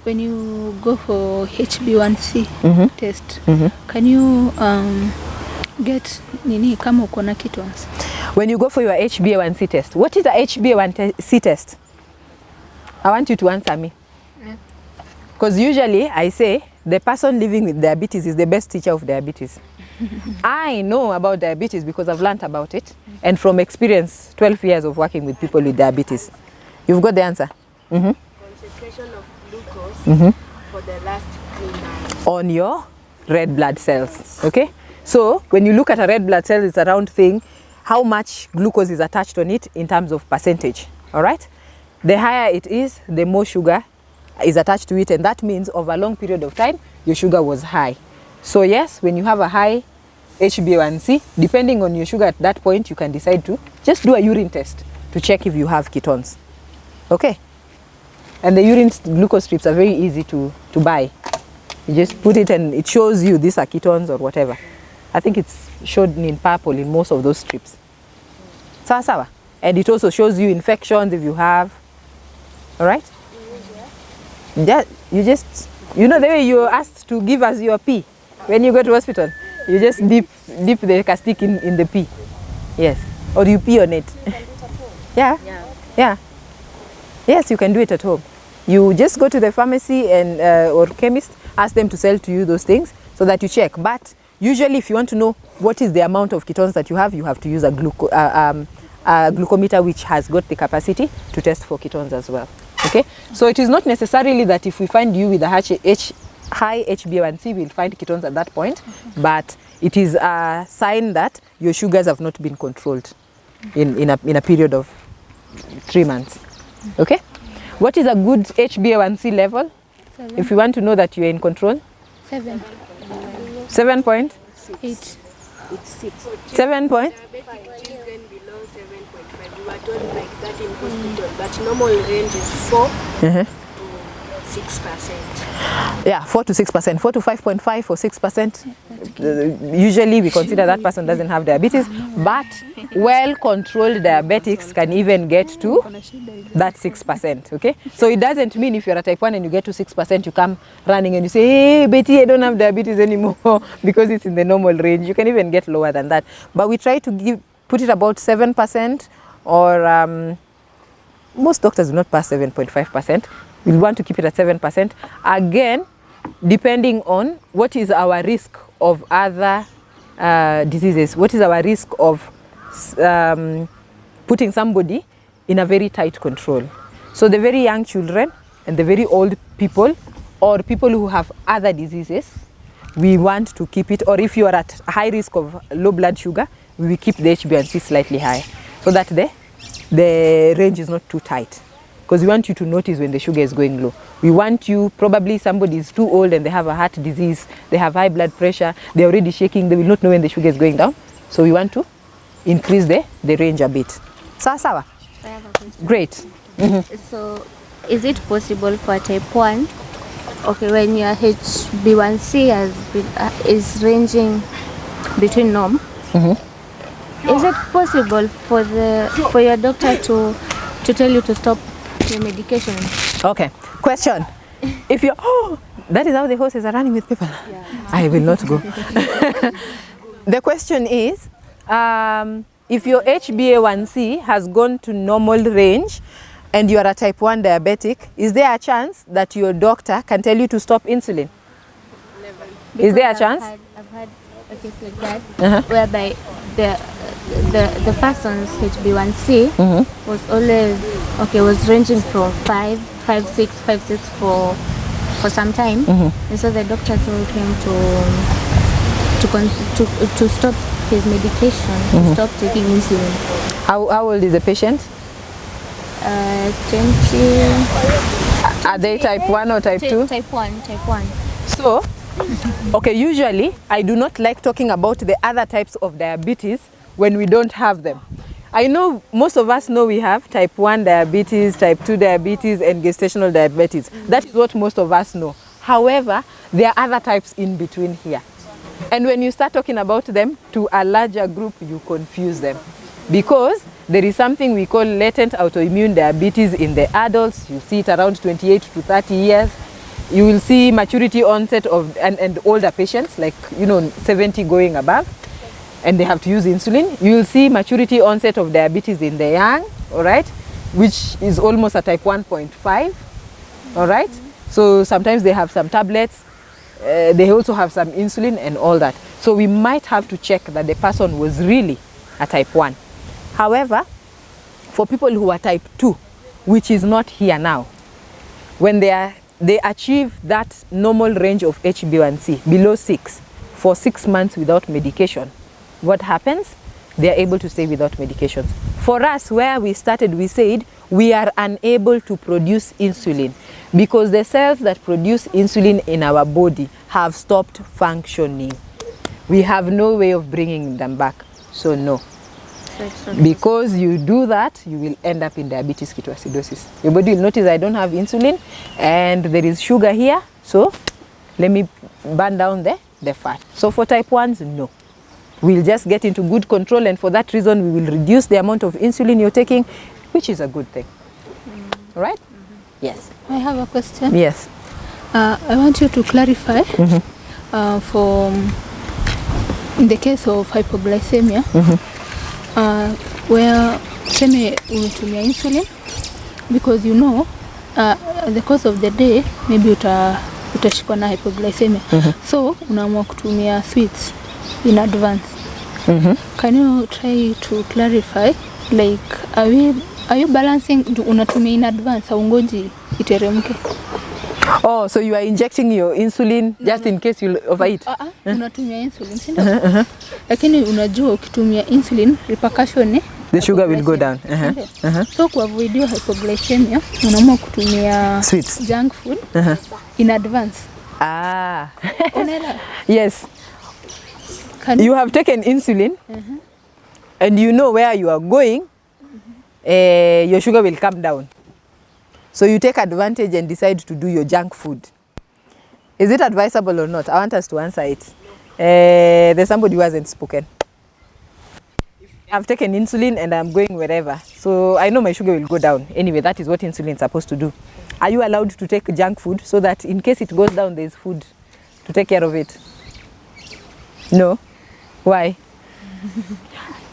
when you go for HB1C test, can you get nini kama uko na ketones? When you go for your HbA1c test, what is a HbA1c test? I want you to answer me. Because usually I say the person living with diabetes is the best teacher of diabetes. I know about diabetes because I've learned about it, and from experience, 12 years of working with people with diabetes. You've got the answer? Concentration of glucose for the last 3 months. On your red blood cells, okay? So when you look at a red blood cell, it's a round thing, how much glucose is attached on it in terms of percentage, all right? The higher it is, the more sugar is attached to it, and that means over a long period of time, your sugar was high. So yes, when you have a high HbA1c, depending on your sugar at that point, you can decide to just do a urine test to check if you have ketones, okay? And the urine glucose strips are very easy to buy. You just put it and it shows you these are ketones or whatever. I think it's showed in purple in most of those strips. Sawa sawa. And it also shows you infections if you have. All right? Yeah, you just, you know the way you're asked to give us your pee when you go to hospital? You just dip the stick in the pee. Yes. Or you pee on it. Yeah. Yeah. Yes, you can do it at home. You just go to the pharmacy and or chemist, ask them to sell to you those things so that you check. But usually if you want to know what is the amount of ketones that you have to use a glucometer which has got the capacity to test for ketones as well. Okay? So it is not necessarily that if we find you with a high HbA1c, we'll find ketones at that point, but it is a sign that your sugars have not been controlled in a period of 3 months. Okay? What is a good HbA1c level? 7. If you want to know that you're in control? 7. 7.8. It's 6. 7 point? Diabetic children below 7.5. We were told like that in hospital, but normal range is 4 to 6%. Yeah, 4 to 6%, 4 to 5.5 or 6%. Usually we consider that person doesn't have diabetes, but well-controlled diabetics can even get to that 6%, okay? So it doesn't mean if you're a type 1 and you get to 6%, you come running and you say, hey, Betty, I don't have diabetes anymore because it's in the normal range. You can even get lower than that. But we try to put it about 7% or most doctors do not pass 7.5%. We want to keep it at 7%. Again, depending on what is our risk of other diseases, what is our risk of putting somebody in a very tight control. So the very young children and the very old people or people who have other diseases, we want to keep it, or if you are at high risk of low blood sugar, we will keep the HbA1c slightly high so that the range is not too tight. Because we want you to notice when the sugar is going low. We want you, probably somebody is too old and they have a heart disease, they have high blood pressure, they're already shaking, they will not know when the sugar is going down. So we want to increase the range a bit. Sawa sawa? I have a question. Great. So is it possible for type 1, okay, when your HbA1c is ranging between norm, is it possible for your doctor to tell you to stop your medication? Okay. Question. If you're, that is how the horses are running with people. Yeah. I will not go. The question is, if your HbA1c has gone to normal range and you are a type 1 diabetic, is there a chance that your doctor can tell you to stop insulin? Is there a chance? I've had a case like that, whereby the person's HbA1c was always, was ranging from 5.6 for some time. And so the doctor told him to stop his medication, to stop taking insulin. How old is the patient? 20. Are they type 1 or type 2? Type 1. So, okay, usually I do not like talking about the other types of diabetes when we don't have them. I know most of us know we have type 1 diabetes, type 2 diabetes, and gestational diabetes. That is what most of us know. However, there are other types in between here. And when you start talking about them to a larger group, you confuse them. Because there is something we call latent autoimmune diabetes in the adults. You see it around 28 to 30 years. you will see maturity onset of and older patients, like 70 going above, and they have to use insulin. You will see maturity onset of diabetes in the young, all right, which is almost a type 1.5, all right. So sometimes they have some tablets, they also have some insulin and all that. So we might have to check that the person was really a type 1. However, for people who are type 2, which is not here now, when they achieve that normal range of HbA1c below 6 for 6 months without medication, what happens? They are able to stay without medications. For us, where we started, we said we are unable to produce insulin because the cells that produce insulin in our body have stopped functioning. We have no way of bringing them back. So no. Because you do that, you will end up in diabetes ketoacidosis. Your body will notice I don't have insulin and there is sugar here, so let me burn down the fat. So for type 1s, no. We'll just get into good control, and for that reason we will reduce the amount of insulin you're taking, which is a good thing. All right? Yes. I have a question. Yes. I want you to clarify for in the case of hypoglycemia, where seme unatumia insulin because the course of the day maybe utashikwa na hypoglycemia, so unaamua kutumia sweets in advance. Can you try to clarify, like are you balancing, unatumia in advance au ngoji iteremke? Oh, so you are injecting your insulin just in case you overeat? Unatumia insulin, si ndio? Lakini unajua ukitumia insulin repercussion the sugar will go down. So to avoid hypoglycemia, unaamua kutumia sweets, junk food in advance. Yes. You have taken insulin and you know where you are going, your sugar will come down. So you take advantage and decide to do your junk food. Is it advisable or not? I want us to answer it. There's somebody who hasn't spoken. I've taken insulin and I'm going wherever. So I know my sugar will go down. Anyway, that is what insulin is supposed to do. Are you allowed to take junk food so that in case it goes down, there's food to take care of it? No? Why?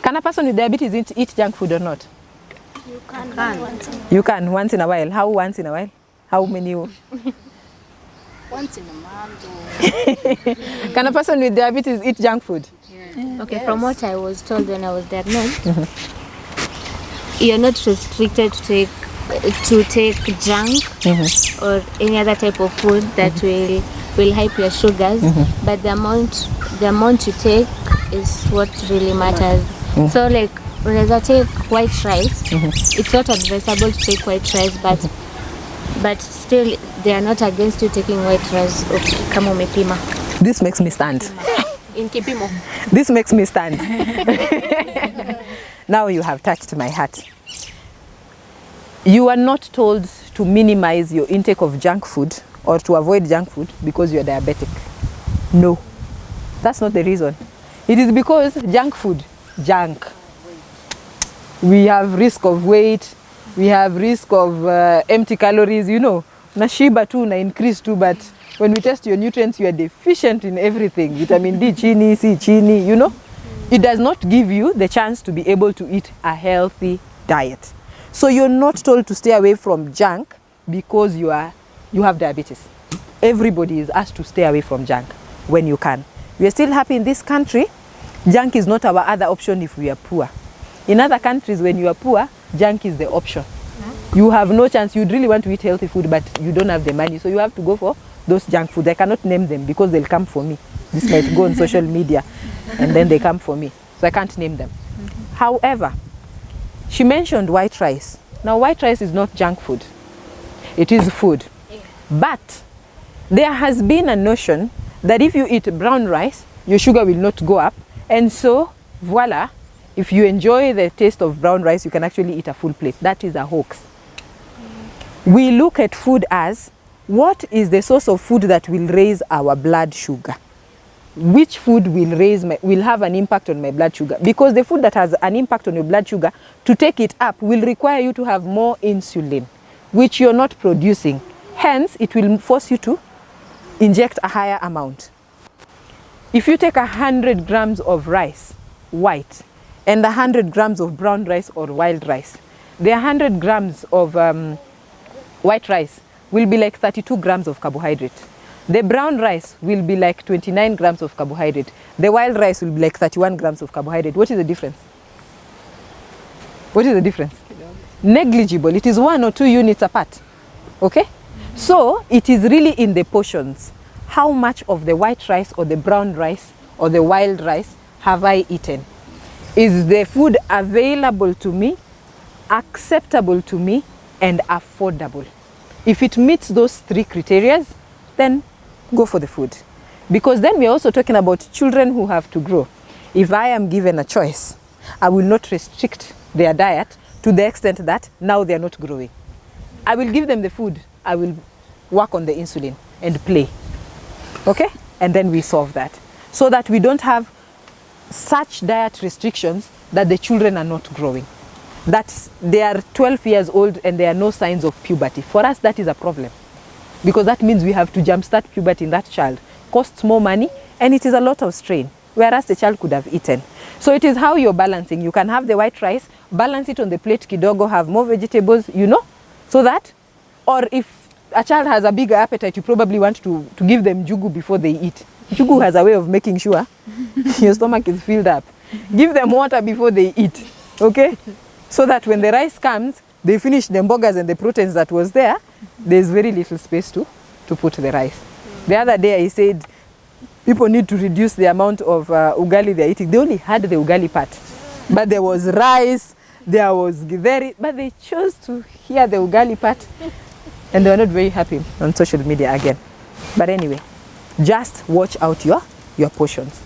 Can a person with diabetes eat junk food or not? You can. You can once in a while. How once in a while? How many? Once in a month. Can a person with diabetes eat junk food? Yeah. Okay, yes. From what I was told when I was diagnosed, you're not restricted to take junk or any other type of food that will hype your sugars, but the amount you take is what really matters. So like unaweza take white rice, it's not advisable to take white rice, but still they are not against you taking white rice kama umepima. This makes me stand. In kipimo. This makes me stand. Now you have touched my heart. You are not told to minimize your intake of junk food or to avoid junk food because you are diabetic. No, that's not the reason. It is because junk. We have risk of weight, we have risk of empty calories, na shiba too, na increase too, but when we test your nutrients, you are deficient in everything. Vitamin D, chini, C, chini, It does not give you the chance to be able to eat a healthy diet. So you're not told to stay away from junk because you have diabetes. Everybody is asked to stay away from junk when you can. We are still happy in this country. Junk is not our other option if we are poor. In other countries, when you are poor, junk is the option. You have no chance. You'd really want to eat healthy food, but you don't have the money. So you have to go for those junk foods. I cannot name them because they'll come for me. This might go on social media and then they come for me. So I can't name them. However, she mentioned white rice. Now, white rice is not junk food. It is food. But there has been a notion that if you eat brown rice, your sugar will not go up. And so, voila, if you enjoy the taste of brown rice, you can actually eat a full plate. That is a hoax. We look at food as, what is the source of food that will raise our blood sugar? Which food will have an impact on my blood sugar? Because the food that has an impact on your blood sugar, to take it up will require you to have more insulin, which you're not producing. Hence, it will force you to inject a higher amount. If you take 100 grams of rice, white, and 100 grams of brown rice or wild rice, the 100 grams of white rice will be like 32 grams of carbohydrate. The brown rice will be like 29 grams of carbohydrate. The wild rice will be like 31 grams of carbohydrate. What is the difference? What is the difference? Negligible. It is 1 or 2 units apart. Okay? So it is really in the portions. How much of the white rice or the brown rice or the wild rice have I eaten? Is the food available to me, acceptable to me, and affordable? If it meets those 3 criteria, then go for the food. Because then we are also talking about children who have to grow. If I am given a choice, I will not restrict their diet to the extent that now they are not growing. I will give them the food. I will work on the insulin and play. Okay? And then we solve that. So that we don't have such diet restrictions that the children are not growing. That they are 12 years old and there are no signs of puberty. For us, that is a problem. Because that means we have to jumpstart puberty in that child. Costs more money and it is a lot of strain. Whereas the child could have eaten. So it is how you're balancing. You can have the white rice, balance it on the plate kidogo, have more vegetables, you know, so that, or if a child has a bigger appetite, you probably want to give them jugu before they eat. Jugu has a way of making sure your stomach is filled up. Give them water before they eat, okay? So that when the rice comes, they finish the mbogas and the proteins that was there, there's very little space to put the rice. The other day I said, people need to reduce the amount of ugali they're eating. They only had the ugali part. But there was rice, there was githeri, but they chose to hear the ugali part. And they were not very happy on social media again. But anyway, just watch out your portions.